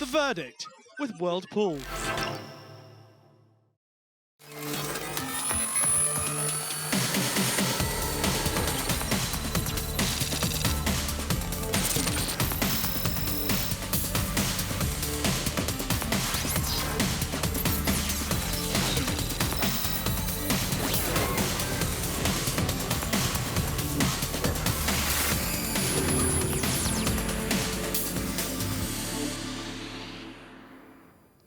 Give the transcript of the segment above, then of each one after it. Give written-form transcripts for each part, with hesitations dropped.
The Verdict with Whirl'S.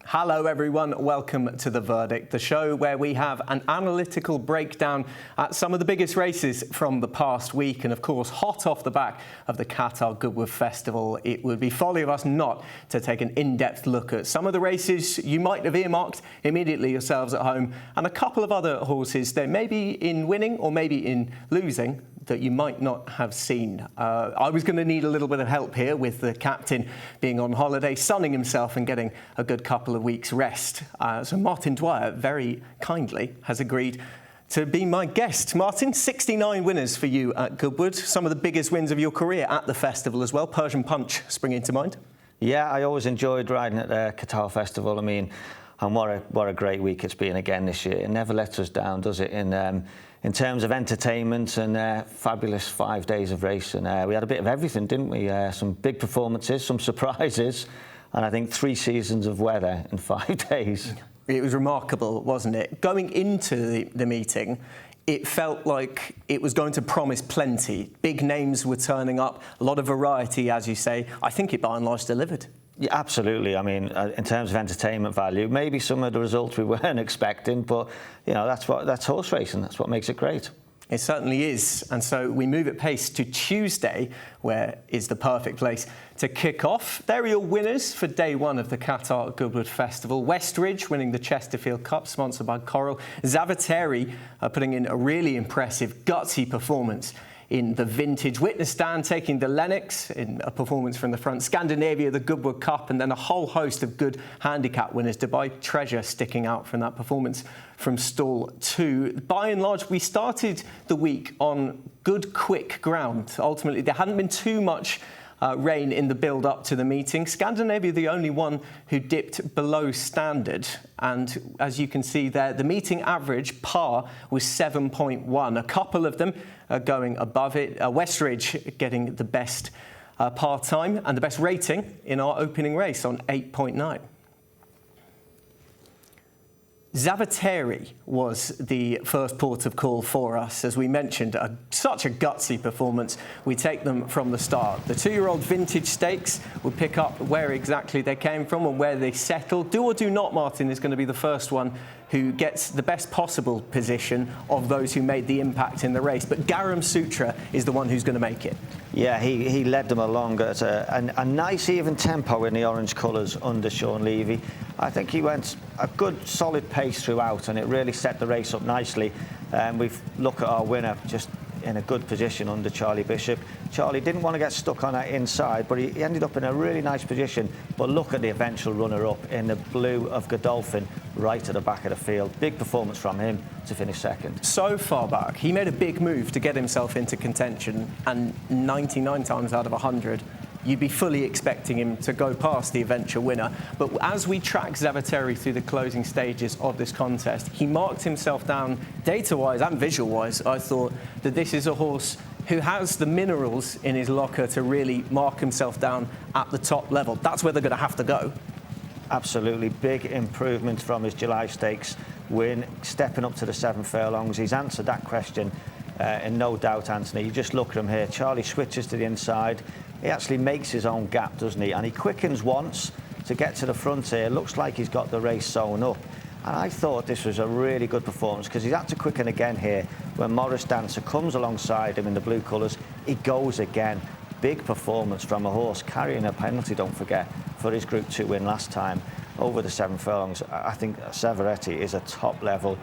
Hello everyone, welcome to The Verdict, the show where we have an analytical breakdown at some of the biggest races from the past week, and of course hot off the back of the Qatar Goodwood Festival. It would be folly of us not to take an in-depth look at some of the races you might have earmarked immediately yourselves at home, and a couple of other horses that may be in winning or maybe in losing that you might not have seen. I was going to need a little bit of help here with the captain being on holiday, sunning himself and getting a good couple of weeks rest. So Martin Dwyer very kindly has agreed to be my guest. Martin, 69 winners for you at Goodwood, some of the biggest wins of your career at the festival as well. Persian Punch springing to mind. Yeah, I always enjoyed riding at the Qatar Festival. I mean, and what a great week it's been again this year. It never lets us down, does it, in terms of entertainment and fabulous 5 days of racing. We had a bit of everything, didn't we? Some big performances, some surprises, and I think 3 seasons of weather in 5 days. It was remarkable, wasn't it? Going into the meeting, it felt like it was going to promise plenty. Big names were turning up, a lot of variety, as you say. I think it by and large delivered. Yeah, absolutely. I mean, in terms of entertainment value, maybe some of the results we weren't expecting, but you know, that's horse racing. That's what makes it great. It certainly is. And so we move at pace to Tuesday, where is the perfect place to kick off. There are your winners for day one of the Qatar Goodwood Festival. Westridge winning the Chesterfield Cup, sponsored by Coral. Zavateri putting in a really impressive, gutsy performance in the vintage. Witness Stand taking the Lennox in a performance from the front. Scandinavia, the Goodwood Cup, and then a whole host of good handicap winners. Dubai Treasure sticking out from that performance from stall 2. By and large, we started the week on good, quick ground. Ultimately, there hadn't been too much rain in the build-up to the meeting. Scandinavia, the only one who dipped below standard. And as you can see there, the meeting average par was 7.1. A couple of them going above it. Westridge getting the best par time and the best rating in our opening race on 8.9. Zavateri was the first port of call for us. As we mentioned, such a gutsy performance. We take them from the start. The 2-year-old vintage stakes will pick up where exactly they came from and where they settled. Do or do not, Martin is going to be the first one who gets the best possible position of those who made the impact in the race. But Garam Sutra is the one who's going to make it. Yeah, he led them along at a nice even tempo in the orange colours under Sean Levy. I think he went a good solid pace throughout, and it really set the race up nicely. We've looked at our winner just in a good position under Charlie Bishop. Charlie didn't want to get stuck on that inside, but he ended up in a really nice position. But look at the eventual runner-up in the blue of Godolphin right at the back of the field. Big performance from him to finish second. So far back, he made a big move to get himself into contention, and 99 times out of 100, you'd be fully expecting him to go past the eventual winner. But as we track Zavateri through the closing stages of this contest, he marked himself down data-wise and visual-wise. I thought that this is a horse who has the minerals in his locker to really mark himself down at the top level. That's where they're going to have to go. Absolutely. Big improvement from his July Stakes win, stepping up to the 7 furlongs. He's answered that question in no doubt, Anthony. You just look at him here. Charlie switches to the inside. He actually makes his own gap, doesn't he? And he quickens once to get to the front here. Looks like he's got the race sewn up. And I thought this was a really good performance because he's had to quicken again here. When Morris Dancer comes alongside him in the blue colours, he goes again. Big performance from a horse carrying a penalty, don't forget, for his Group 2 win last time over the 7 furlongs. I think Zavateri is a top-level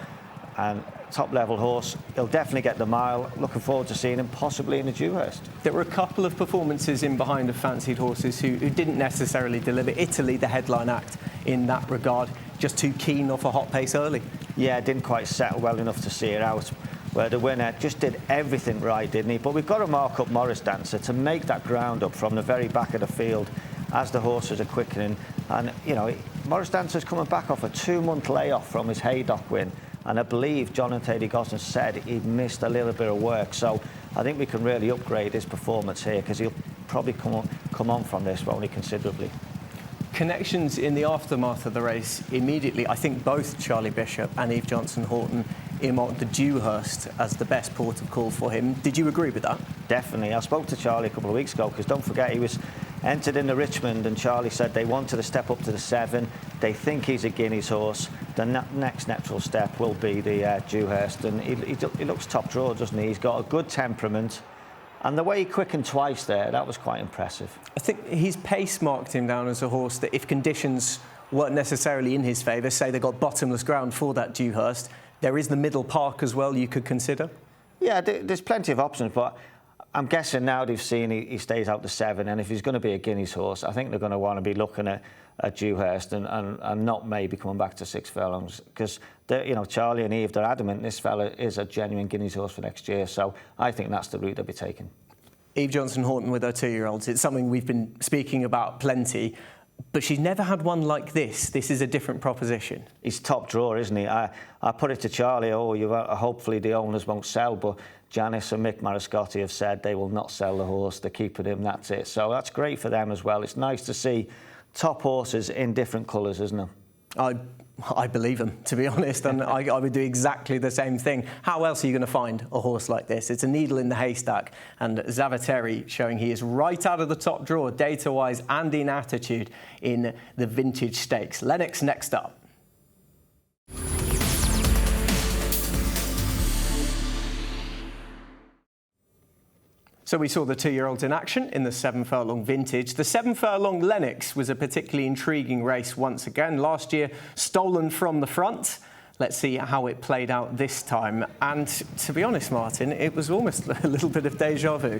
horse. He'll definitely get the mile. Looking forward to seeing him possibly in the Dewhurst. There were a couple of performances in behind of fancied horses who didn't necessarily deliver. Italy, the headline act in that regard, just too keen off a hot pace early. Yeah, didn't quite settle well enough to see it out. Where the winner just did everything right, didn't he? But we've got to mark up Morris Dancer to make that ground up from the very back of the field. as the horses are quickening. And, you know, Morris Dancer's coming back off a 2-month layoff from his Haydock win. And I believe John and Thady Gosden said he missed a little bit of work. So I think we can really upgrade his performance here, because he'll probably come on from this only considerably. Connections in the aftermath of the race immediately, I think both Charlie Bishop and Eve Johnson-Horton earmarked the Dewhurst as the best port of call for him. Did you agree with that? Definitely. I spoke to Charlie a couple of weeks ago, because don't forget, he was entered in the Richmond, and Charlie said they wanted to step up to the 7. They think he's a Guineas horse. The next natural step will be the Dewhurst, and he looks top draw, doesn't he? He's got a good temperament. And the way he quickened twice there, that was quite impressive. I think his pace marked him down as a horse that if conditions weren't necessarily in his favour, say they got bottomless ground for that Dewhurst, there is the middle park as well you could consider? Yeah, there's plenty of options, but I'm guessing now they've seen he stays out to 7, and if he's going to be a Guineas horse, I think they're going to want to be looking at Dewhurst and not maybe coming back to 6 furlongs, because you know, Charlie and Eve, they're adamant this fella is a genuine Guineas horse for next year. So I think that's the route they'll be taking. Eve Johnson-Horton with her 2-year-olds. It's something we've been speaking about plenty, but she's never had one like this. This is a different proposition. He's top drawer, isn't he? I put it to Charlie, hopefully the owners won't sell, but Janice and Mick Mariscotti have said they will not sell the horse. They're keeping him, that's it. So that's great for them as well. It's nice to see top horses in different colours, isn't it? I believe them, to be honest, and I would do exactly the same thing. How else are you going to find a horse like this? It's a needle in the haystack, and Zavateri showing he is right out of the top drawer, data-wise and in attitude, in the Vintage Stakes. Lennox next up. So we saw the 2-year-olds in action in the 7-furlong Vintage. The 7-furlong Lennox was a particularly intriguing race once again. Last year, stolen from the front. Let's see how it played out this time. And to be honest, Martin, it was almost a little bit of déjà vu.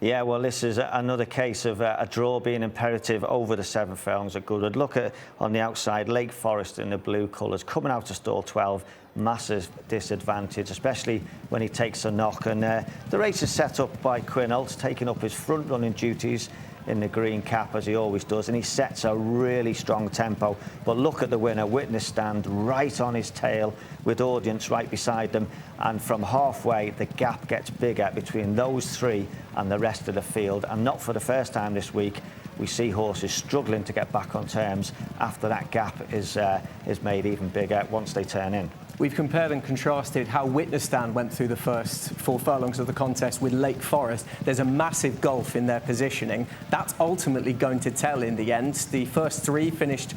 Yeah, well, this is another case of a draw being imperative over the 7 furlongs at Goodwood. Look at, on the outside, Lake Forest in the blue colours, coming out to stall 12. Massive disadvantage, especially when he takes a knock. And the race is set up by Quinault, taking up his front-running duties in the green cap, as he always does, and he sets a really strong tempo. But look at the winner, Witness Stand, right on his tail, with audience right beside them. And from halfway, the gap gets bigger between those 3 and the rest of the field. And not for the first time this week, we see horses struggling to get back on terms after that gap is made even bigger once they turn in. We've compared and contrasted how Witness Stand went through the first 4 furlongs of the contest with Lake Forest. There's a massive gulf in their positioning. That's ultimately going to tell in the end. The first 3 finished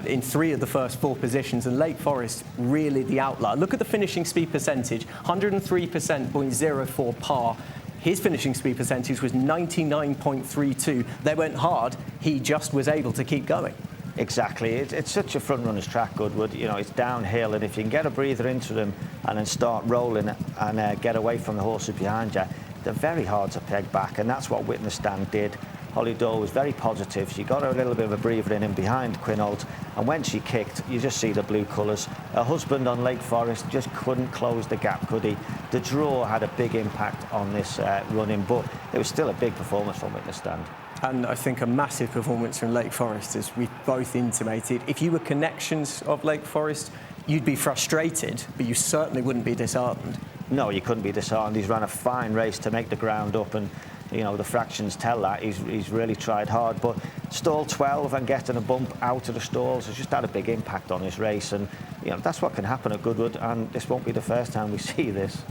in 3 of the first 4 positions, and Lake Forest really the outlier. Look at the finishing speed percentage, 103%, 0.04 par. His finishing speed percentage was 99.32. They went hard. He just was able to keep going. Exactly. It's such a front-runner's track, Goodwood. You know, it's downhill, and if you can get a breather into them and then start rolling and get away from the horses behind you, they're very hard to peg back, and that's what Witness Stand did. Holly Dole was very positive. She got a little bit of a breather in behind Quinault, and when she kicked, you just see the blue colours. Her husband on Lake Forest just couldn't close the gap, could he? The draw had a big impact on this running, but it was still a big performance from Witness Stand. And I think a massive performance from Lake Forest, as we've both intimated. If you were connections of Lake Forest, you'd be frustrated, but you certainly wouldn't be disheartened. No, you couldn't be disheartened. He's run a fine race to make the ground up, and you know the fractions tell that. He's really tried hard, but stall 12 and getting a bump out of the stalls has just had a big impact on this race, and you know that's what can happen at Goodwood, and this won't be the first time we see this.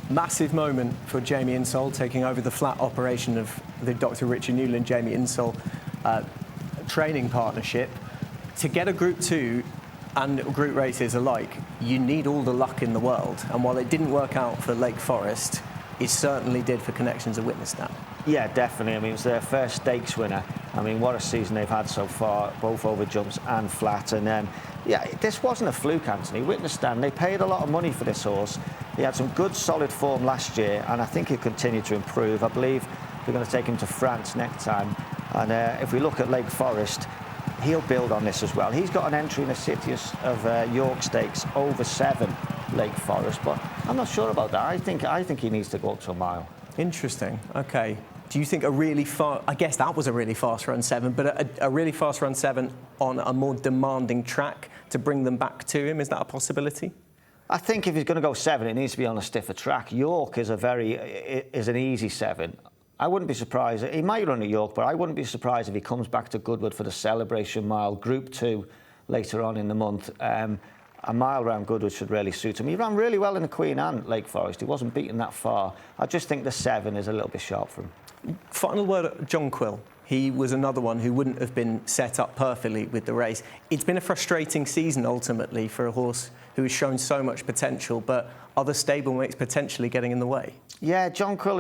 Massive moment for Jamie Insole, taking over the flat operation of the Dr. Richard Newland, Jamie Insole training partnership. To get a Group 2 and group races alike, you need all the luck in the world. And while it didn't work out for Lake Forest, it certainly did for Connections of Witness Stand. Yeah, definitely. I mean, it was their first stakes winner. I mean, what a season they've had so far, both over jumps and flat. And yeah, this wasn't a fluke, Anthony. Witness Stand, they paid a lot of money for this horse. He had some good, solid form last year, and I think he'll continue to improve. I believe we're going to take him to France next time. And if we look at Lake Forest, he'll build on this as well. He's got an entry in the Citius of York Stakes over 7, Lake Forest, but I'm not sure about that. I think he needs to go up to a mile. Interesting. Okay. Do you think I guess that was a really fast run 7, but a really fast run 7 on a more demanding track to bring them back to him, is that a possibility? I think if he's going to go 7, it needs to be on a stiffer track. York is an easy 7. I wouldn't be surprised. He might run at York, but I wouldn't be surprised if he comes back to Goodwood for the Celebration Mile, Group 2, later on in the month. A mile around Goodwood should really suit him. He ran really well in the Queen and Lake Forest. He wasn't beaten that far. I just think the 7 is a little bit sharp for him. Final word, Jonquil. He was another one who wouldn't have been set up perfectly with the race. It's been a frustrating season, ultimately, for a horse who has shown so much potential, but other stablemates potentially getting in the way. Yeah, Jonquil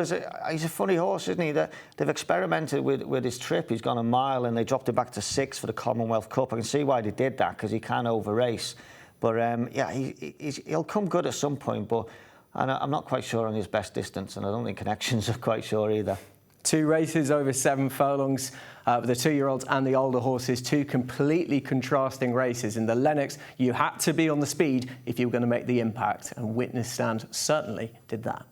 he's a funny horse, isn't he? They've experimented with his trip. He's gone a mile and they dropped it back to 6 for the Commonwealth Cup. I can see why they did that, because he can over-race. But, yeah, he'll come good at some point, but I'm not quite sure on his best distance, and I don't think Connections are quite sure either. 2 races over 7 furlongs, the 2-year-olds and the older horses, 2 completely contrasting races. In the Lennox, you had to be on the speed if you were going to make the impact, and Witness Stand certainly did that.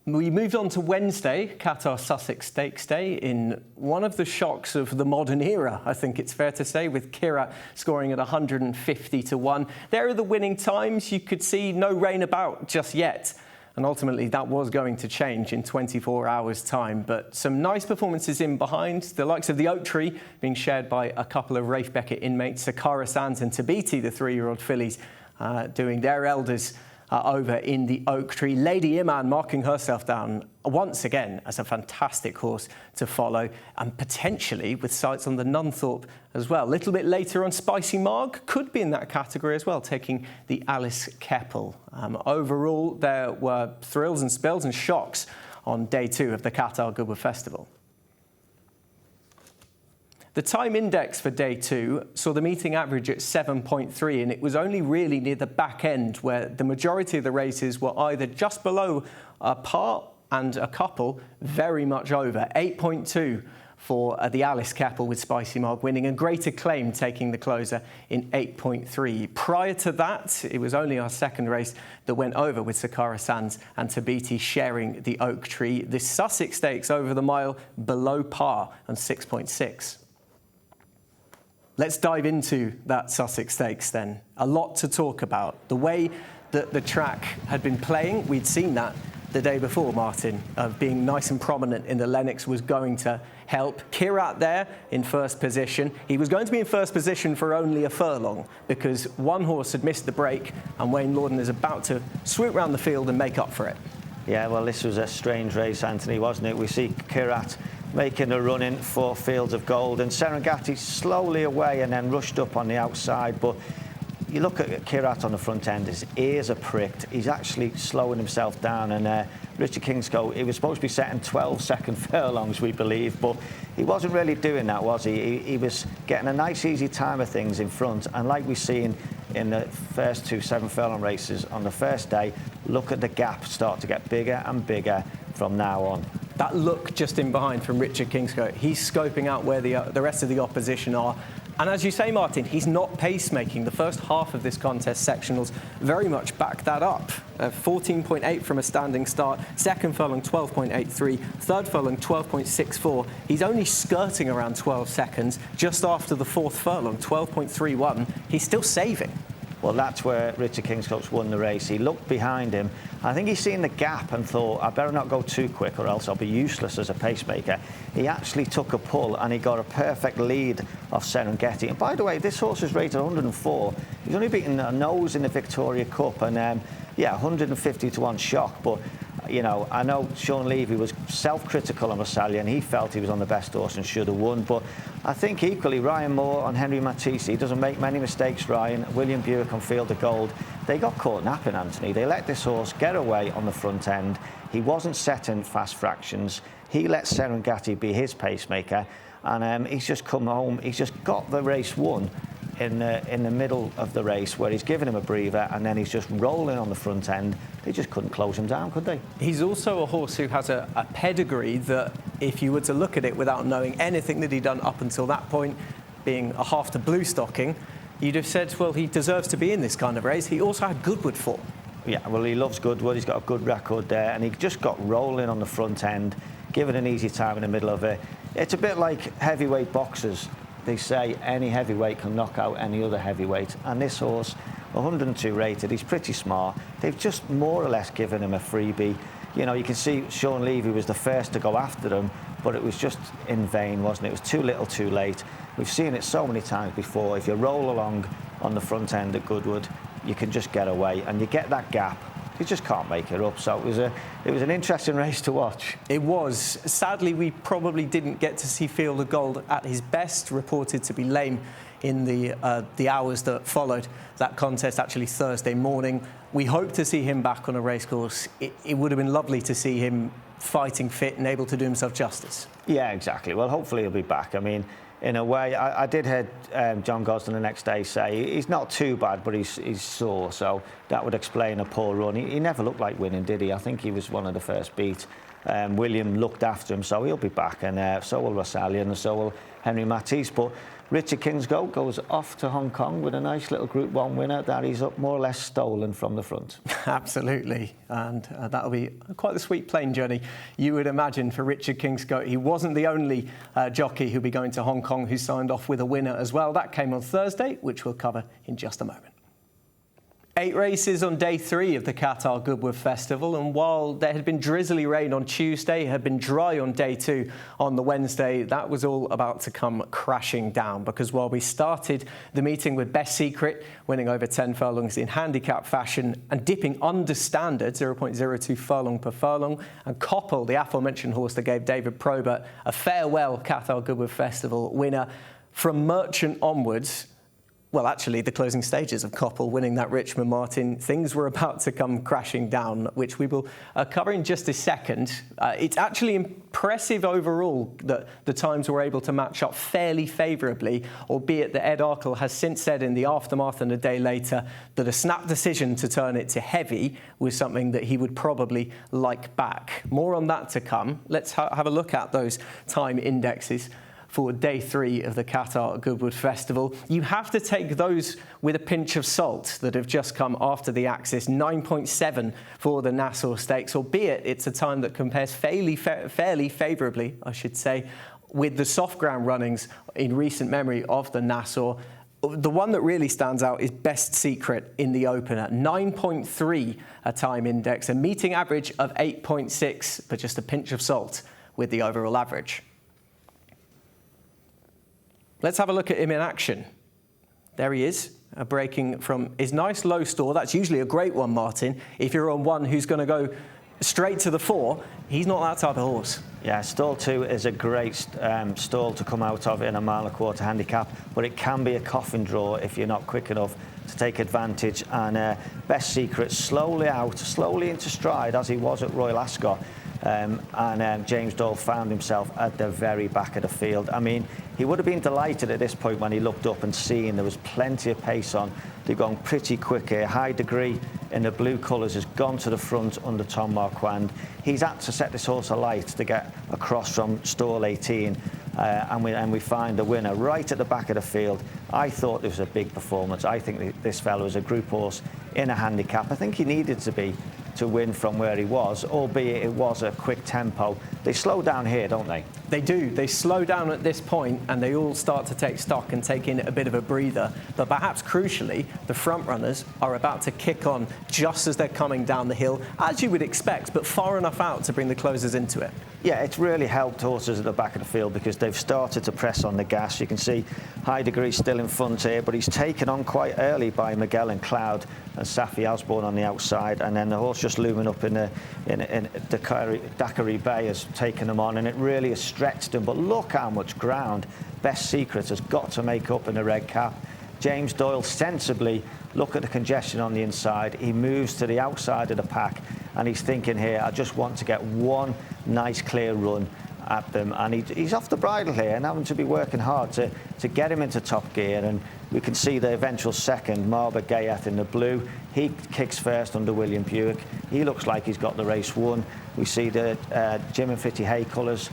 We moved on to Wednesday, Qatar Sussex Stakes Day, in one of the shocks of the modern era, I think it's fair to say, with QIRAT scoring at 150 to 1. There are the winning times. You could see no rain about just yet. And ultimately, that was going to change in 24 hours' time. But some nice performances in behind, the likes of the Oak Tree being shared by a couple of Rafe Beckett inmates, Sakara Sands and Tabiti, the 3-year-old fillies, doing their elders over in the Oak Tree. Lady Iman marking herself down once again as a fantastic horse to follow, and potentially with sights on the Nunthorpe as well. A little bit later on, Spicy Marg could be in that category as well, taking the Alice Keppel. Overall, there were thrills and spills and shocks on day 2 of the Qatar Goodwood Festival. The time index for day 2 saw the meeting average at 7.3, and it was only really near the back end where the majority of the races were either just below a par and a couple very much over. 8.2 for the Alice Keppel, with Spicy Marg winning, and Great Acclaim taking the closer in 8.3. Prior to that, it was only our second race that went over, with Sakara Sands and Tabiti sharing the Oak Tree. The Sussex Stakes over the mile below par on 6.6. Let's dive into that Sussex Stakes then. A lot to talk about. The way that the track had been playing, we'd seen that the day before, Martin, of being nice and prominent in the Lennox was going to help. QIRAT there in first position. He was going to be in first position for only a furlong because one horse had missed the break, and Wayne Lorden is about to swoop round the field and make up for it. Yeah, well, this was a strange race, Anthony, wasn't it? We see QIRAT making a run in for Fields of Gold, and Serengeti slowly away and then rushed up on the outside. But you look at QIRAT on the front end, his ears are pricked. He's actually slowing himself down, and Richard Kingscote, he was supposed to be setting 12-second furlongs, we believe, but he wasn't really doing that, was he? He was getting a nice, easy time of things in front, and like we've seen in the first 2 7-furlong races on the first day, look at the gap start to get bigger and bigger from now on. That look just in behind from Richard Kingscote, he's scoping out where the rest of the opposition are. And as you say, Martin, he's not pacemaking. The first half of this contest, sectionals, very much back that up. 14.8 from a standing start, second furlong 12.83, third furlong 12.64. He's only skirting around 12 seconds just after the fourth furlong, 12.31. He's still saving. Well, that's where Richard Kingscote's won the race. He looked behind him. I think he's seen the gap and thought, I better not go too quick or else I'll be useless as a pacemaker. He actually took a pull and he got a perfect lead off Serengeti. And by the way, this horse is rated 104. He's only beaten a nose in the Victoria Cup, and yeah, 150 to 1 shock. But you know, I know Sean Levy was self-critical on Rosalia and he felt he was on the best horse and should have won. But I think equally, Ryan Moore on Henry Matisse, he doesn't make many mistakes, Ryan. William Buick on Field of Gold. They got caught napping, Anthony. They let this horse get away on the front end. He wasn't setting fast fractions. He let Serengeti be his pacemaker, and he's just come home. He's just got the race won in the middle of the race, where he's given him a breather and then he's just rolling on the front end. They just couldn't close him down, could they? He's also a horse who has a pedigree that, if you were to look at it without knowing anything that he'd done up until that point, being a half to blue stocking, you'd have said, well, he deserves to be in this kind of race. He also had Goodwood form. Yeah, well, he loves Goodwood. He's got a good record there, and he just got rolling on the front end, given an easy time in the middle of it. It's a bit like heavyweight boxers. They say any heavyweight can knock out any other heavyweight, and this horse, 102 rated, he's pretty smart. They've just more or less given him a freebie. You know, you can see Sean Levy was the first to go after him, but it was just in vain, wasn't it? It was too little, too late. We've seen it so many times before. If you roll along on the front end at Goodwood, you can just get away, and you get that gap. You just can't make it up. So it was an interesting race to watch. It was. Sadly, we probably didn't get to see Field of Gold at his best, reported to be lame in the hours that followed that contest, actually Thursday morning. We hope to see him back on a racecourse. It would have been lovely to see him fighting fit and able to do himself justice. Yeah, exactly. Well, hopefully he'll be back. I mean, in a way, I did hear John Gosden the next day say he's not too bad, but he's sore, so that would explain a poor run. He never looked like winning, did he? I think he was one of the first beat. William looked after him, so he'll be back, and so will Rosalian, and so will Henry Matisse. But Richard Kingsgoat goes off to Hong Kong with a nice little Group 1 winner that he's up more or less stolen from the front. Absolutely, and that'll be quite the sweet plane journey, you would imagine, for Richard Kingsgoat. He wasn't the only jockey who'll be going to Hong Kong who signed off with a winner as well. That came on Thursday, which we'll cover in just a moment. 8 races on day 3 of the Qatar Goodwood Festival, and while there had been drizzly rain on Tuesday, it had been dry on day 2 on the Wednesday, that was all about to come crashing down, because while we started the meeting with Best Secret winning over 10 furlongs in handicap fashion and dipping under standard, 0.02 furlong per furlong, and Koppel, the aforementioned horse that gave David Probert a farewell Qatar Goodwood Festival winner, from Merchant onwards, well, actually, the closing stages of Koppel winning that Richmond Martin, things were about to come crashing down, which we will cover in just a second. It's actually impressive overall that the times were able to match up fairly favourably, albeit that Ed Arkle has since said in the aftermath and a day later that a snap decision to turn it to heavy was something that he would probably like back. More on that to come. Let's have a look at those time indexes for day 3 of the Qatar Goodwood Festival. You have to take those with a pinch of salt that have just come after the axis. 9.7 for the Nassau Stakes, albeit it's a time that compares fairly favourably, I should say, with the soft ground runnings in recent memory of the Nassau. The one that really stands out is Best Secret in the opener. 9.3 a time index, a meeting average of 8.6, but just a pinch of salt with the overall average. Let's have a look at him in action. There he is, breaking from his nice low stall. That's usually a great one, Martin. If you're on one who's going to go straight to the 4, he's not that type of horse. Yeah, stall 2 is a great stall to come out of in a 1.25 mile handicap, but it can be a coffin draw if you're not quick enough to take advantage. And Best Secret slowly into stride, as he was at Royal Ascot. James Doyle found himself at the very back of the field. I mean, he would have been delighted at this point when he looked up and seen there was plenty of pace on. They've gone pretty quick here. High Degree in the blue colours has gone to the front under Tom Marquand. He's had to set this horse alight to get across from stall 18. And we find the winner right at the back of the field. I thought this was a big performance. I think this fellow was a group horse in a handicap. I think he needed to be to win from where he was, albeit it was a quick tempo. They slow down here, don't they? They do. They slow down at this point and they all start to take stock and take in a bit of a breather. But perhaps crucially, the front runners are about to kick on just as they're coming down the hill, as you would expect, but far enough out to bring the closers into it. Yeah, it's really helped horses at the back of the field because they've started to press on the gas. You can see High Degree still in front here, but he's taken on quite early by Miguel and Cloud and Safi Osborne on the outside, and then the horse just looming up in Daiquiri Bay has taken them on, and it really has stretched them. But look how much ground Best Secret has got to make up in the red cap. James Doyle sensibly, look at the congestion on the inside. He moves to the outside of the pack and he's thinking here, I just want to get one nice clear run at them. And he's off the bridle here and having to be working hard to get him into top gear. And we can see the eventual second, Marber Gayeth in the blue. He kicks first under William Buick. He looks like he's got the race won. We see the Jim and Fitty Hay colours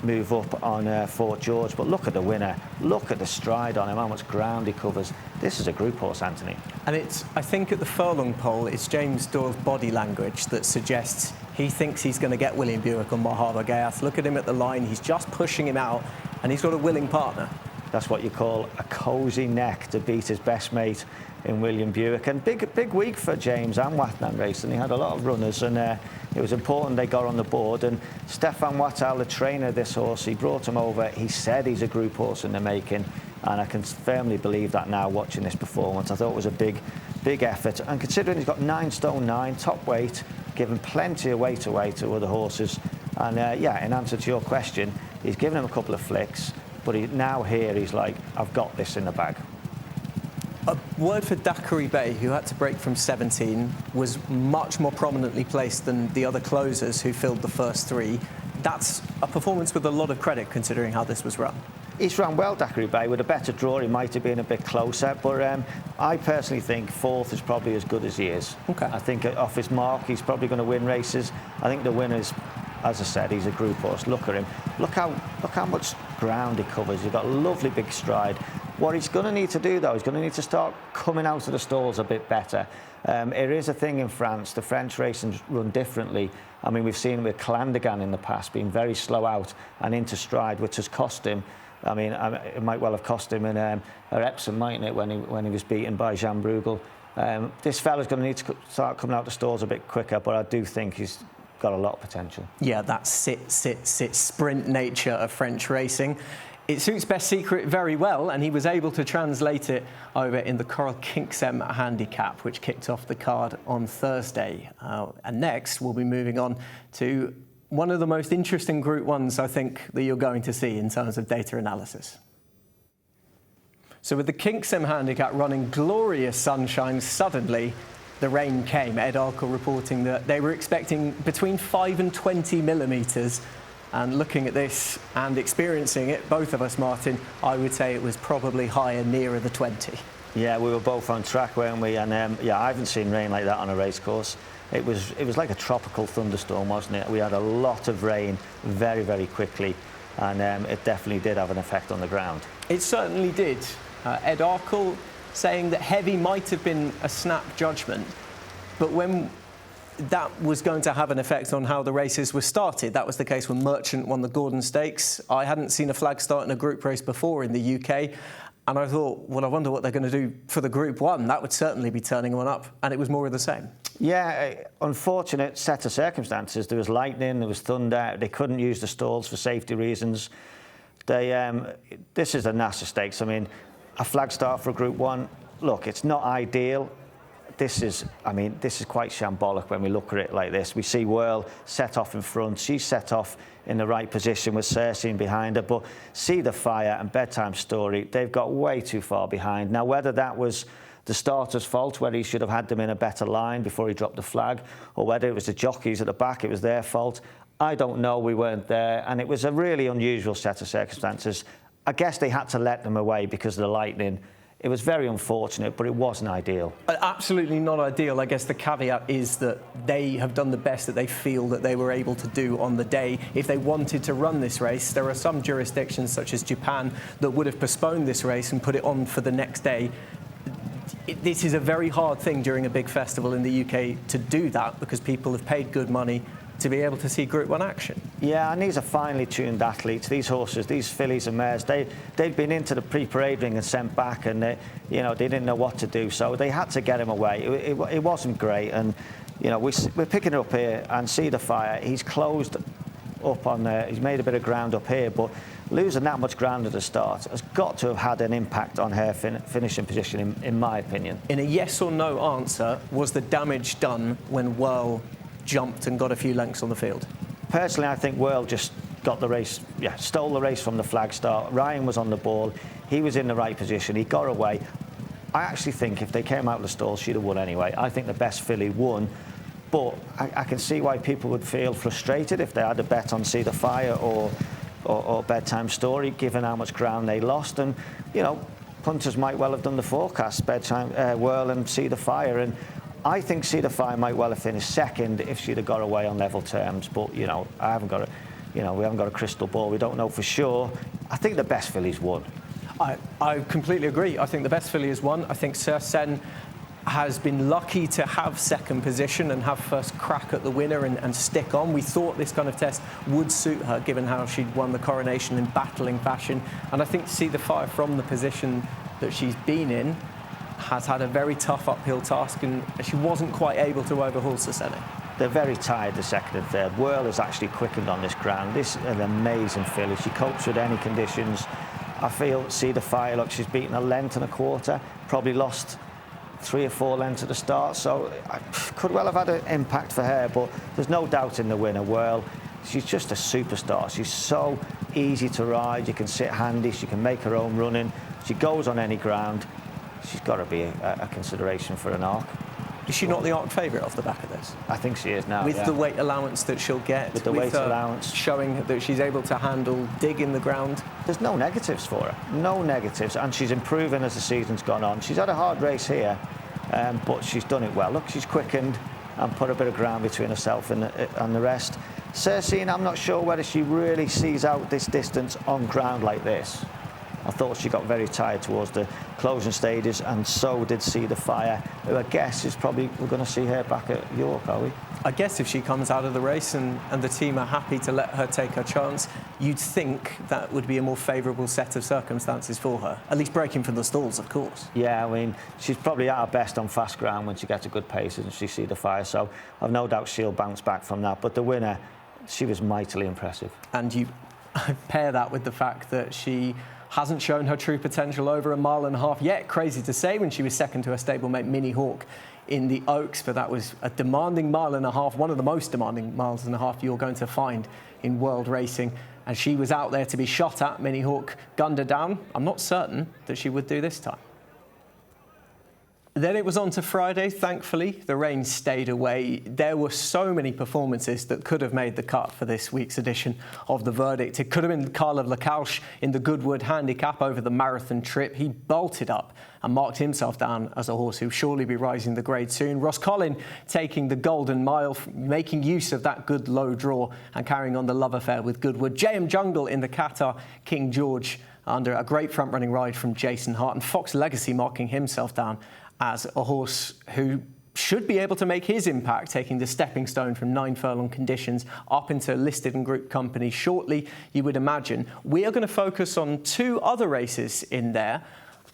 move up on Fort George. But look at the winner. Look at the stride on him, how much ground he covers. This is a group horse, Anthony. And it's, I think at the furlong pole, it's James Doyle's body language that suggests he thinks he's going to get William Buick on Mahaba Gayas. Look at him at the line. He's just pushing him out, and he's got a willing partner. That's what you call a cosy neck to beat his best mate in William Buick. And big week for James and Watnan Racing. He had a lot of runners, and it was important they got on the board. And Stefan Wattal, the trainer of this horse, he brought him over. He said he's a group horse in the making, and I can firmly believe that now watching this performance. I thought it was a big effort. And considering he's got 9 stone 9, top weight, given plenty of weight away to other horses. And yeah, in answer to your question, he's given him a couple of flicks, but now here he's like, I've got this in the bag. A word for Dakari Bay, who had to break from 17, was much more prominently placed than the other closers who filled the first 3. That's a performance with a lot of credit, considering how this was run. He's run well, Dakari Bay. With a better draw, he might have been a bit closer. But I personally think 4th is probably as good as he is. Okay. I think off his mark, he's probably going to win races. I think the winner's, as I said, he's a group horse. Look at him. Look how much ground he covers. He's got a lovely big stride. What he's going to need to do, though, he's going to need to start coming out of the stalls a bit better. It is a thing in France. The French racing run differently. I mean, we've seen with Clandagan in the past being very slow out and into stride, which has cost him. I mean, it might well have cost him in Epsom, mightn't it, when he was beaten by Jean Bruegel. This fella's going to need to start coming out the stalls a bit quicker, but I do think he's got a lot of potential. Yeah, that sit, sprint nature of French racing. It suits Best Secret very well, and he was able to translate it over in the Coral Kinksem handicap, which kicked off the card on Thursday. And next, we'll be moving on to one of the most interesting Group 1s, I think, that you're going to see in terms of data analysis. So with the Kinksem handicap running glorious sunshine, suddenly the rain came. Ed Arkle reporting that they were expecting between 5 and 20 millimetres. And looking at this and experiencing it, both of us, Martin, I would say it was probably higher, nearer the 20. Yeah, we were both on track, weren't we? And yeah, I haven't seen rain like that on a racecourse. It was like a tropical thunderstorm, wasn't it? We had a lot of rain very quickly, and it definitely did have an effect on the ground. It certainly did. Ed Arkle saying that heavy might have been a snap judgment, but when that was going to have an effect on how the races were started. That was the case when Merchant won the Gordon Stakes. I hadn't seen a flag start in a group race before in the UK, and I thought, well, I wonder what they're going to do for the Group 1. That would certainly be turning one up, and it was more of the same. Yeah, unfortunate set of circumstances. There was lightning, there was thunder. They couldn't use the stalls for safety reasons. This is a Nassau Stakes. I mean, a flag start for a Group 1. Look, it's not ideal. This is quite shambolic when we look at it like this. We see Whirl set off in front. She's set off in the right position with Cersei behind her. But See the Fire and Bedtime Story, they've got way too far behind. Now, whether that was the starter's fault, whether he should have had them in a better line before he dropped the flag, or whether it was the jockeys at the back, it was their fault, I don't know. We weren't there. And it was a really unusual set of circumstances. I guess they had to let them away because of the lightning. It was very unfortunate, but it wasn't ideal. Absolutely not ideal. I guess the caveat is that they have done the best that they feel that they were able to do on the day. If they wanted to run this race, there are some jurisdictions, such as Japan, that would have postponed this race and put it on for the next day. This is a very hard thing during a big festival in the UK to do that, because people have paid good money to be able to see Group 1 action. Yeah, and these are finely tuned athletes. These horses, these fillies and mares, they'd been into the pre-parade ring and sent back, and they didn't know what to do, so they had to get him away. It wasn't great, and we're picking it up here, and See the Fire. He's closed up on there. He's made a bit of ground up here, but losing that much ground at the start has got to have had an impact on her finishing position, in my opinion. In a yes or no answer, was the damage done when Whirl jumped and got a few lengths on the field? Personally, I think Whirl just got the race, stole the race from the flag start. Ryan was on the ball. He was in the right position. He got away. I actually think if they came out of the stall, she'd have won anyway. I think the best filly won. But I can see why people would feel frustrated if they had a bet on See the Fire or Bedtime Story, given how much ground they lost. And, punters might well have done the forecast, Whirl and See the Fire. And I think See the Fire might well have finished second if she'd have got away on level terms. But, I haven't got you know, we haven't got a crystal ball. We don't know for sure. I think the best filly's won. I completely agree. I think the best filly has won. I think Sir Sen has been lucky to have second position and have first crack at the winner and stick on. We thought this kind of test would suit her, given how she'd won the coronation in battling fashion. And I think to see the fire from the position that she's been in has had a very tough uphill task, and she wasn't quite able to overhaul Sir Sen. They're very tired, the second and third. WHIRL'S has actually quickened on this ground. This is an amazing filly. She copes with any conditions. I feel, see the fire, look, she's beaten a length and a quarter, probably lost 3 or 4 lengths at the start, so I could well have had an impact for her, but there's no doubt in the winner, WHIRL'S. She's just a superstar. She's so easy to ride. You can sit handy. She can make her own running. She goes on any ground. She's got to be a consideration for an Arc. Is she not the Arc favourite off the back of this? I think she is now, With the weight allowance that she'll get. With the weight allowance. Showing that she's able to handle, dig in the ground. There's no negatives for her. No negatives. And she's improving as the season's gone on. She's had a hard race here, but she's done it well. Look, she's quickened and put a bit of ground between herself and the rest. Cersei, I'm not sure whether she really sees out this distance on ground like this. I thought she got very tired towards the closing stages, and so did See the Fire, who I guess is probably, we're going to see her back at York, are we? I guess if she comes out of the race and the team are happy to let her take her chance, you'd think that would be a more favourable set of circumstances for her. At least breaking from the stalls, of course. Yeah, I mean, she's probably at her best on fast ground when she gets a good pace and she See the Fire, so I've no doubt she'll bounce back from that. But the winner, she was mightily impressive. And you pair that with the fact that she hasn't shown her true potential over 1.5 miles yet. Crazy to say, when she was second to her stablemate Minnie Hawk in the Oaks, but that was a demanding 1.5 miles, one of the most demanding 1.5 miles you're going to find in world racing. And she was out there to be shot at. Minnie Hawk gunned her down. I'm not certain that she would do this time. Then it was on to Friday. Thankfully, the rain stayed away. There were so many performances that could have made the cut for this week's edition of The Verdict. It could have been Carla Lacouche in the Goodwood handicap over the marathon trip. He bolted up and marked himself down as a horse who'll surely be rising the grade soon. Ross Collin taking the Golden Mile, making use of that good low draw and carrying on the love affair with Goodwood. JM Jungle in the Qatar King George under a great front-running ride from Jason Hart, and Fox Legacy marking himself down as a horse who should be able to make his impact, taking the stepping stone from 9 furlong conditions up into listed and group company shortly, you would imagine. We are going to focus on 2 other races in there,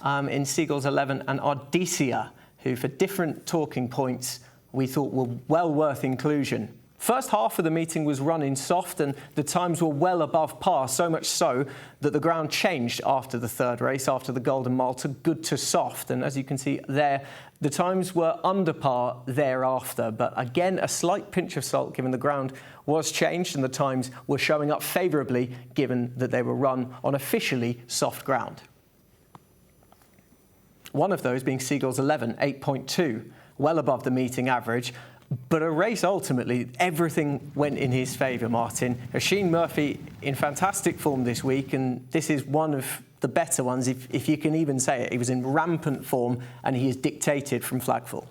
in Seagulls 11 and Ardesia, who for different talking points we thought were well worth inclusion. First half of the meeting was running soft and the times were well above par, so much so that the ground changed after the third race, after the Golden Mile, to good to soft. And as you can see there, the times were under par thereafter. But again, a slight pinch of salt, given the ground was changed and the times were showing up favourably, given that they were run on officially soft ground. One of those being Seagulls 11, 8.2, well above the meeting average. But a race, ultimately, everything went in his favour, Martin. Oisin Murphy in fantastic form this week, and this is one of the better ones, if you can even say it. He was in rampant form, and he is dictated from flagfall.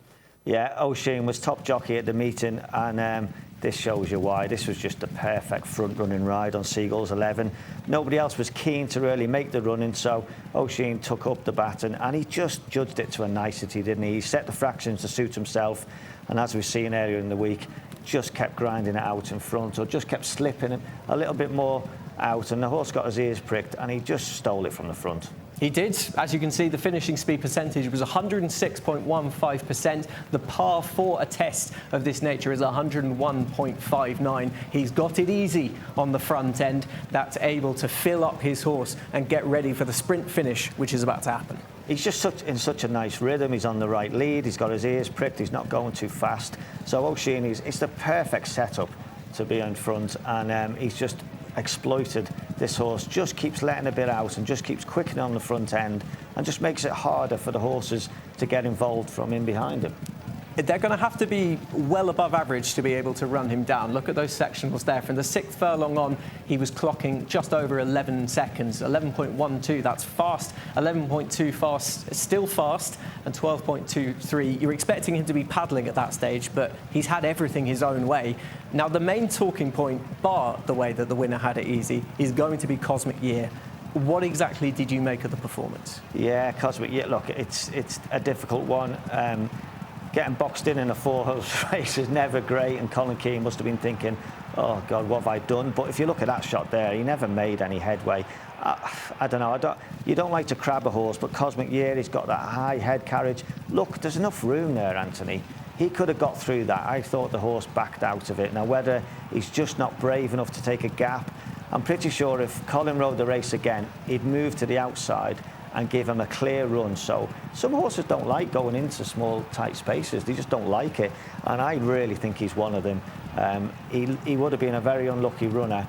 Yeah, Oisin was top jockey at the meeting, and this shows you why. This was just a perfect front-running ride on Seagulls 11. Nobody else was keen to really make the running, so Oisin took up the baton, and he just judged it to a nicety, didn't he? He set the fractions to suit himself, and as we've seen earlier in the week, just kept grinding it out in front, or just kept slipping it a little bit more out, and the horse got his ears pricked, and he just stole it from the front. He did. As you can see, the finishing speed percentage was 106.15%. The par for a test of this nature is 101.59. He's got it easy on the front end. That's able to fill up his horse and get ready for the sprint finish, which is about to happen. He's just in such a nice rhythm. He's on the right lead. He's got his ears pricked. He's not going too fast. So Oisin, it's the perfect setup to be in front, and he's just exploited this horse. Just keeps letting a bit out and just keeps quickening on the front end and just makes it harder for the horses to get involved from in behind him. They're going to have to be well above average to be able to run him down. Look at those sectionals there. From the 6th furlong on, he was clocking just over 11 seconds, 11.12. That's fast, 11.2 fast, still fast, and 12.23. You're expecting him to be paddling at that stage, but he's had everything his own way. Now, the main talking point, bar the way that the winner had it easy, is going to be Cosmic Year. What exactly did you make of the performance? Yeah, Cosmic Year, look, it's a difficult one. Getting boxed in a 4-horse race is never great, and Colin Keane must have been thinking, oh God, what have I done? But if you look at that shot there, he never made any headway. I don't know, you don't like to crab a horse, but Cosmic Year, he's got that high head carriage. Look, there's enough room there, Anthony. He could have got through that. I thought the horse backed out of it. Now, whether he's just not brave enough to take a gap, I'm pretty sure if Colin rode the race again, he'd move to the outside and give him a clear run. So some horses don't like going into small, tight spaces. They just don't like it. And I really think he's one of them. He would have been a very unlucky runner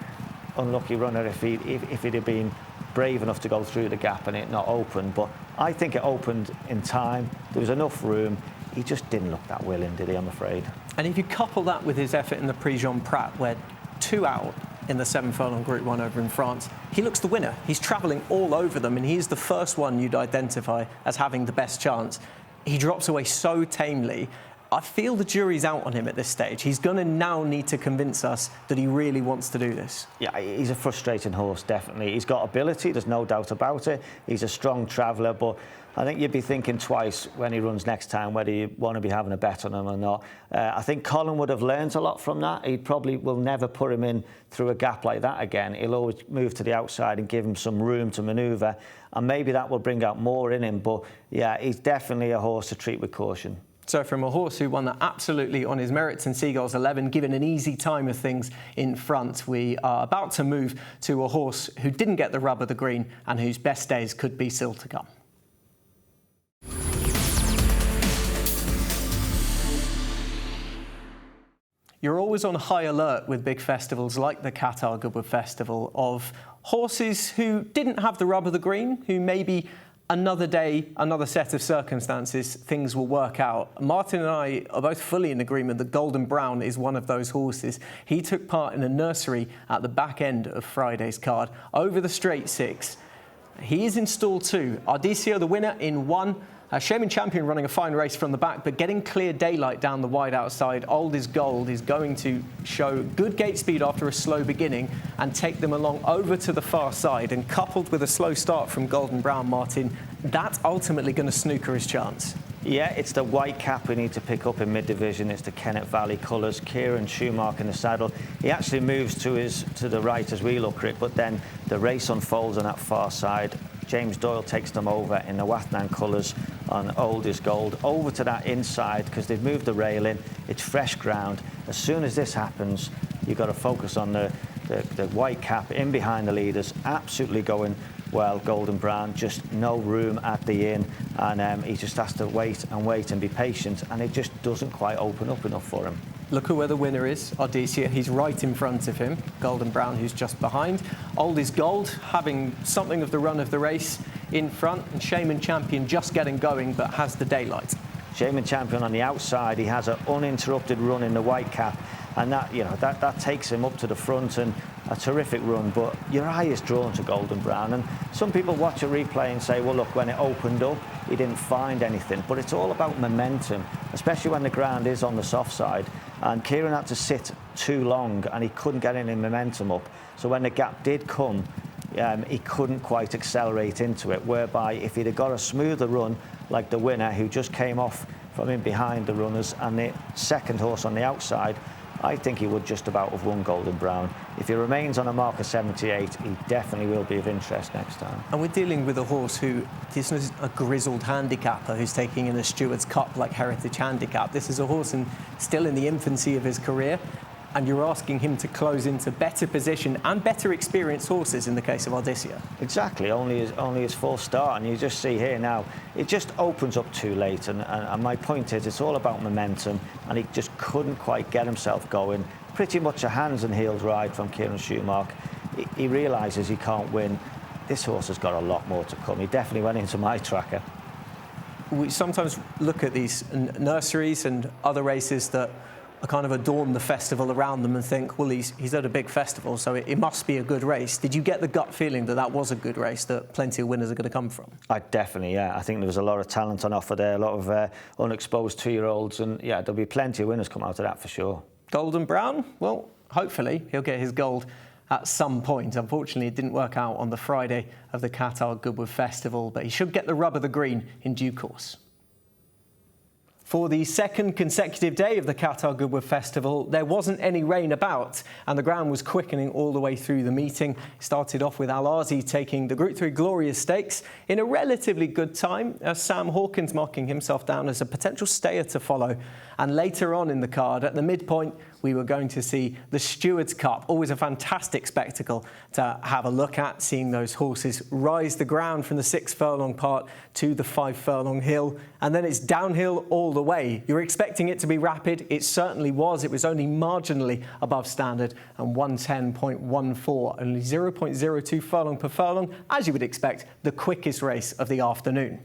if he'd have been brave enough to go through the gap and it not open. But I think it opened in time. There was enough room. He just didn't look that willing, did he, I'm afraid. And if you couple that with his effort in the Prix-Jean Prat, where 2 out in the 7 furlong Group 1 over in France, he looks the winner. He's travelling all over them, and he's the first one you'd identify as having the best chance. He drops away so tamely. I feel the jury's out on him at this stage. He's going to now need to convince us that he really wants to do this. Yeah, he's a frustrating horse, definitely. He's got ability, there's no doubt about it. He's a strong traveller, but I think you'd be thinking twice when he runs next time whether you want to be having a bet on him or not. I think Colin would have learned a lot from that. He probably will never put him in through a gap like that again. He'll always move to the outside and give him some room to manoeuvre, and maybe that will bring out more in him. But yeah, he's definitely a horse to treat with caution. So from a horse who won that absolutely on his merits in Seagulls 11, given an easy time of things in front, we are about to move to a horse who didn't get the rub of the green and whose best days could be still to come. You're always on high alert with big festivals like the Qatar Goodwood Festival of horses who didn't have the rub of the green, who maybe another day, another set of circumstances, things will work out. Martin and I are both fully in agreement that Golden Brown is one of those horses. He took part in a Nursery at the back end of Friday's card over the straight 6. He is in stall 2. Ardicio, the winner, in 1. Shaman Champion running a fine race from the back, but getting clear daylight down the wide outside. Old is Gold is going to show good gate speed after a slow beginning and take them along over to the far side. And coupled with a slow start from Golden Brown, Martin, that's ultimately going to snooker his chance. Yeah, it's the white cap we need to pick up in mid-division. It's the Kennet Valley colours. Kieran Schumacher in the saddle. He actually moves to the right as we look at it, but then the race unfolds on that far side. James Doyle takes them over in the Wathnan colours on Old is Gold, over to that inside because they've moved the railing. It's fresh ground. As soon as this happens, you've got to focus on the white cap in behind the leaders, absolutely going well. Golden Brown, just no room at the inn, and he just has to wait and be patient, and it just doesn't quite open up enough for him. Look at where the winner is, Ardicio. He's right in front of him. Golden Brown, who's just behind. Old is Gold, having something of the run of the race in front, and Shaman Champion just getting going, but has the daylight. Shaman Champion on the outside. He has an uninterrupted run in the white cap, and that takes him up to the front, and a terrific run. But your eye is drawn to Golden Brown, and some people watch a replay and say, well, look, when it opened up, he didn't find anything. But it's all about momentum, especially when the ground is on the soft side. And Kieran had to sit too long, and he couldn't get any momentum up. So when the gap did come, he couldn't quite accelerate into it, whereby if he'd have got a smoother run like the winner, who just came off from in behind the runners, and the second horse on the outside, I think he would just about have won Golden Brown. If he remains on a mark of 78, he definitely will be of interest next time. And we're dealing with a horse who, this is a grizzled handicapper who's taking in a Stewards Cup like Heritage Handicap. This is a horse still in the infancy of his career, and you're asking him to close into better position and better experienced horses in the case of Ardicio. Exactly, only his full start, and you just see here now, it just opens up too late, and my point is it's all about momentum, and he just couldn't quite get himself going. Pretty much a hands and heels ride from Kieran Schumacher. He realises he can't win. This horse has got a lot more to come. He definitely went into my tracker. we sometimes look at these nurseries and other races that kind of adorn the festival around them and think, well, he's at a big festival, so it must be a good race. Did you get the gut feeling that that was a good race, that plenty of winners are going to come from? I definitely, yeah. I think there was a lot of talent on offer there, a lot of unexposed 2-year-olds, and yeah, there'll be plenty of winners come out of that for sure. Golden Brown? Well, hopefully he'll get his gold at some point. Unfortunately, it didn't work out on the Friday of the Qatar Goodwood Festival, but he should get the rub of the green in due course. For the second consecutive day of the Qatar Goodwood Festival, there wasn't any rain about, and the ground was quickening all the way through the meeting. It started off with Al-Azi taking the Group 3 Glorious Stakes in a relatively good time, Sam Hawkins marking himself down as a potential stayer to follow. And later on in the card, at the midpoint, we were going to see the Stewards Cup. Always a fantastic spectacle to have a look at, seeing those horses rise the ground from the 6 furlong part to the 5 furlong hill. And then it's downhill all the way. You're expecting it to be rapid. It certainly was. It was only marginally above standard and 110.14, only 0.02 furlong per furlong, as you would expect, the quickest race of the afternoon.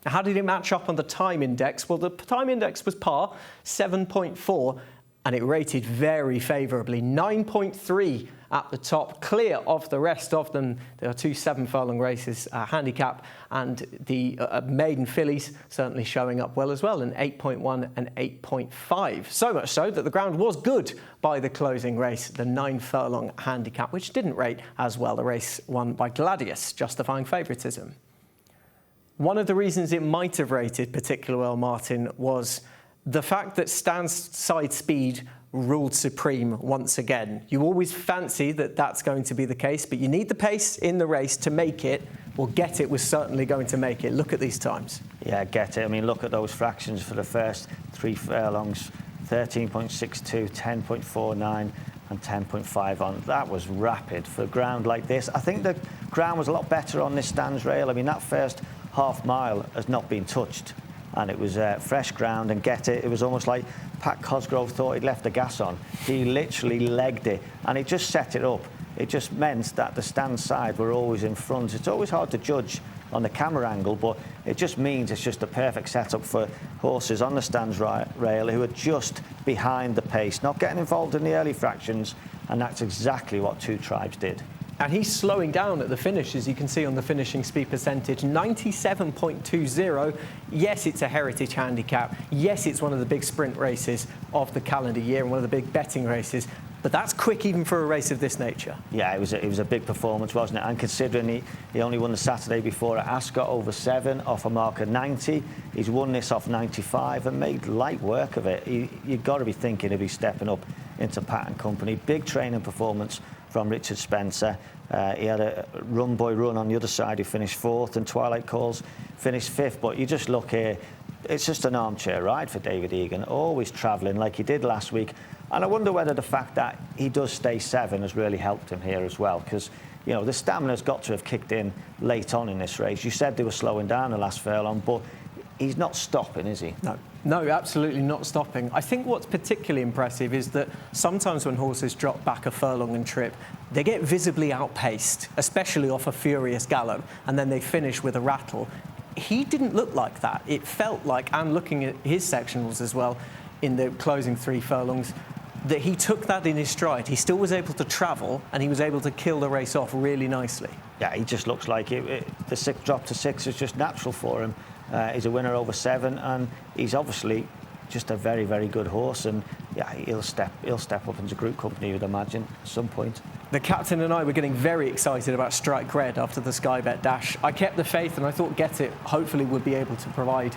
How did it match up on the time index? Well, the time index was par, 7.4, and it rated very favourably, 9.3 at the top, clear of the rest of them. There are 2 7-furlong races, handicap, and the maiden fillies certainly showing up well as well, an 8.1 and 8.5. So much so that the ground was good by the closing race, the 9-furlong handicap, which didn't rate as well, the race won by Gladius, justifying favouritism. One of the reasons it might have rated particularly well, Martin, was the fact that stand-side speed ruled supreme once again. You always fancy that that's going to be the case, but you need the pace in the race to make it. Well, Get It was certainly going to make it. Look at these times. Yeah, Get It. I mean, look at those fractions for the first 3 furlongs, 13.62, 10.49 and 10.5 on. That was rapid for ground like this. I think the ground was a lot better on this stands rail. I mean, that first half mile has not been touched, and it was fresh ground. And Get It, it was almost like Pat Cosgrove thought he'd left the gas on. He literally legged it, and it just set it up. It just meant that the stand side were always in front. It's always hard to judge on the camera angle, but it just means it's just a perfect setup for horses on the stands rail who are just behind the pace, not getting involved in the early fractions, and that's exactly what Two Tribes did. And he's slowing down at the finish, as you can see on the finishing speed percentage, 97.20. Yes, it's a heritage handicap. Yes, it's one of the big sprint races of the calendar year and one of the big betting races. But that's quick even for a race of this nature. Yeah, it was a big performance, wasn't it? And considering he only won the Saturday before at Ascot over 7 off a mark of 90. He's won this off 95 and made light work of it. You've got to be thinking he'll be stepping up into Pat & Company. Big training performance from Richard Spencer. He had a run boy run on the other side. He finished 4th, and Twilight Calls finished 5th. But you just look here, it's just an armchair ride for David Egan, always travelling like he did last week. And I wonder whether the fact that he does stay 7 has really helped him here as well, because, you know, the stamina's got to have kicked in late on in this race. You said they were slowing down the last furlong, but he's not stopping, is he? No, absolutely not stopping. I think what's particularly impressive is that sometimes when horses drop back a furlong and trip, they get visibly outpaced, especially off a furious gallop, and then they finish with a rattle. He didn't look like that. It felt like, and looking at his sectionals as well, in the closing 3 furlongs, that he took that in his stride. He still was able to travel, and he was able to kill the race off really nicely. Yeah, he just looks like the 6 drop to 6 is just natural for him. He's a winner over 7, and he's obviously just a very, very good horse. And yeah, he'll step up into Group Company, you'd imagine, at some point. The captain and I were getting very excited about Strike Red after the Sky Bet Dash. I kept the faith, and I thought Get It hopefully would be able to provide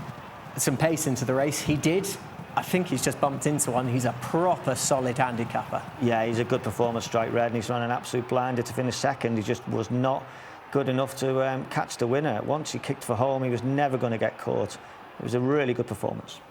some pace into the race. He did. I think he's just bumped into one. He's a proper solid handicapper. Yeah, he's a good performer, Strike Red, and he's run an absolute blinder to finish 2nd. He just was not good enough to catch the winner. Once he kicked for home, he was never going to get caught. It was a really good performance.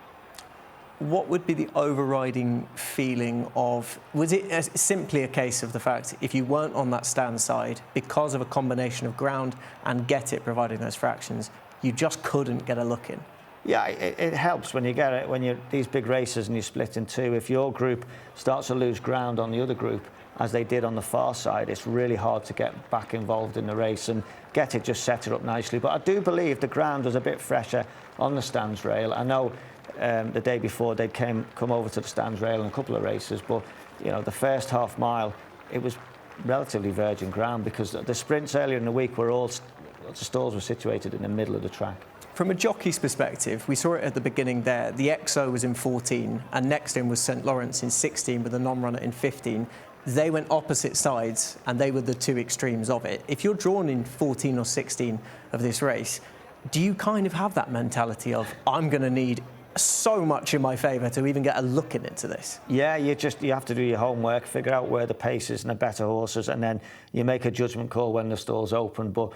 What would be the overriding feeling of, was it simply a case of the fact if you weren't on that stand side because of a combination of ground and Get It providing those fractions, you just couldn't get a look in? Yeah, it helps when you get it, when you're these big races and you split in 2. If your group starts to lose ground on the other group, as they did on the far side, it's really hard to get back involved in the race, and Get It just set it up nicely. But I do believe the ground was a bit fresher on the stands rail. I know the day before they'd come over to the stands rail in a couple of races, but you know, the first half mile, it was relatively virgin ground because the sprints earlier in the week were all, the stalls were situated in the middle of the track. From a jockey's perspective, we saw it at the beginning there. The XO was in 14, and next in was St Lawrence in 16 with a non-runner in 15. They went opposite sides, and they were the two extremes of it. If you're drawn in 14 or 16 of this race, do you kind of have that mentality of, I'm going to need so much in my favour to even get a look into this? Yeah, you have to do your homework, figure out where the pace is and the better horses, and then you make a judgment call when the stall's open. But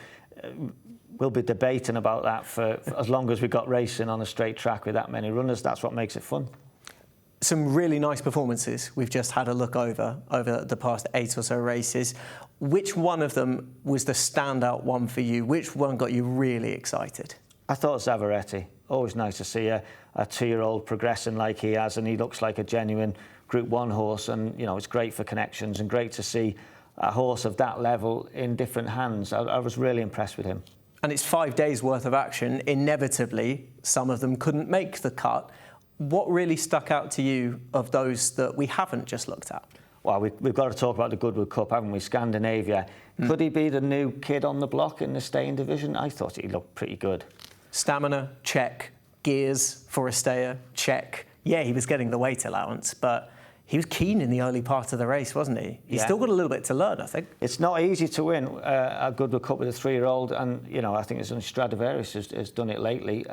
we'll be debating about that for as long as we've got racing on a straight track with that many runners. That's what makes it fun. Some really nice performances we've just had a look over the past 8 or so races. Which one of them was the standout one for you? Which one got you really excited? I thought Zavaretti. Always nice to see a 2-year-old progressing like he has, and he looks like a genuine Group 1 horse, and you know, it's great for connections and great to see a horse of that level in different hands. I was really impressed with him. And it's 5 days worth of action. Inevitably, some of them couldn't make the cut. What really stuck out to you of those that we haven't just looked at? Well, we've got to talk about the Goodwood Cup, haven't we? Scandinavia. Could he be the new kid on the block in the staying division? I thought he looked pretty good. Stamina, check. Gears for a stayer, check. Yeah, he was getting the weight allowance, but he was keen in the early part of the race, wasn't he? He's still got a little bit to learn, I think. It's not easy to win a Goodwood Cup with a 3-year-old, and you know, I think it's only Stradivarius has done it lately.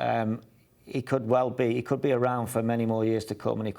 He could be around for many more years to come, and he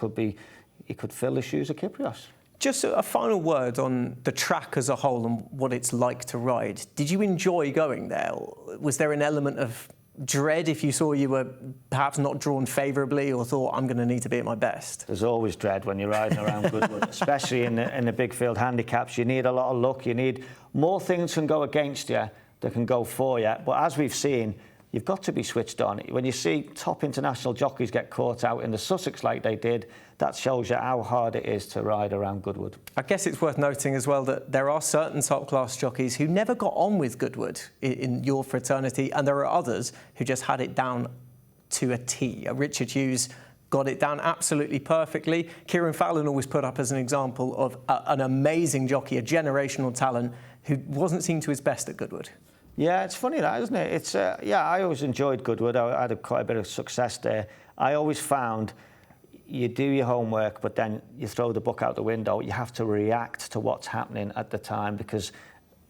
could fill the shoes of Kyprios. Just a final word on the track as a whole and what it's like to ride. Did you enjoy going there? Was there an element of dread if you saw you were perhaps not drawn favourably or thought, I'm going to need to be at my best? There's always dread when you're riding around Goodwood, especially in the big field handicaps. You need a lot of luck. You need more things can go against you than can go for you. But as we've seen, you've got to be switched on. When you see top international jockeys get caught out in the Sussex like they did, that shows you how hard it is to ride around Goodwood. I guess it's worth noting as well that there are certain top-class jockeys who never got on with Goodwood in your fraternity, and there are others who just had it down to a T. Richard Hughes got it down absolutely perfectly. Kieran Fallon always put up as an example of an amazing jockey, a generational talent who wasn't seen to his best at Goodwood. Yeah, it's funny that, isn't it? It's I always enjoyed Goodwood. I had quite a bit of success there. I always found you do your homework, but then you throw the book out the window. You have to react to what's happening at the time because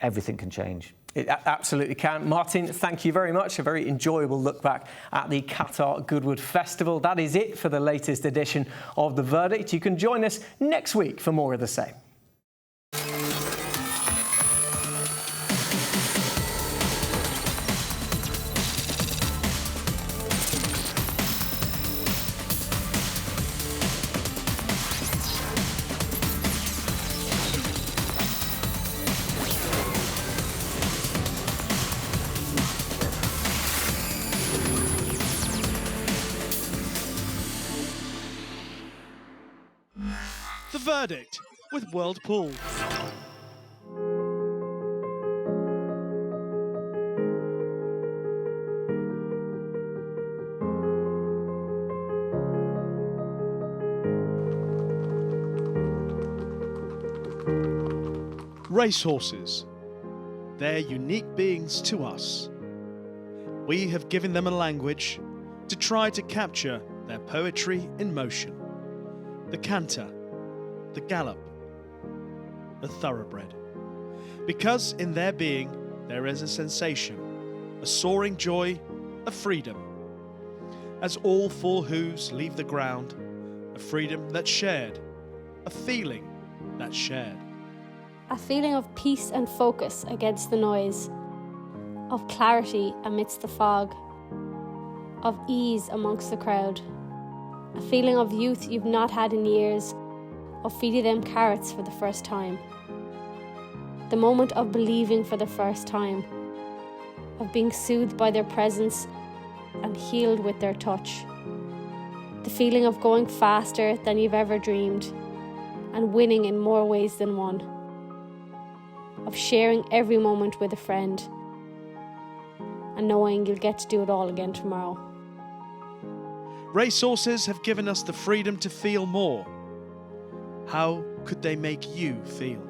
everything can change. It absolutely can. Martin, thank you very much. A very enjoyable look back at the Qatar Goodwood Festival. That is it for the latest edition of The Verdict. You can join us next week for more of the same. The Verdict with World Pools. Racehorses. They're unique beings to us. We have given them a language to try to capture their poetry in motion. The canter, the gallop, the thoroughbred. Because in their being there is a sensation, a soaring joy, a freedom. As all four hooves leave the ground, a freedom that's shared, a feeling that's shared. A feeling of peace and focus against the noise, of clarity amidst the fog, of ease amongst the crowd. A feeling of youth you've not had in years, of feeding them carrots for the first time. The moment of believing for the first time, of being soothed by their presence and healed with their touch. The feeling of going faster than you've ever dreamed and winning in more ways than one. of sharing every moment with a friend, and knowing you'll get to do it all again tomorrow. Racehorses have given us the freedom to feel more. How could they make you feel?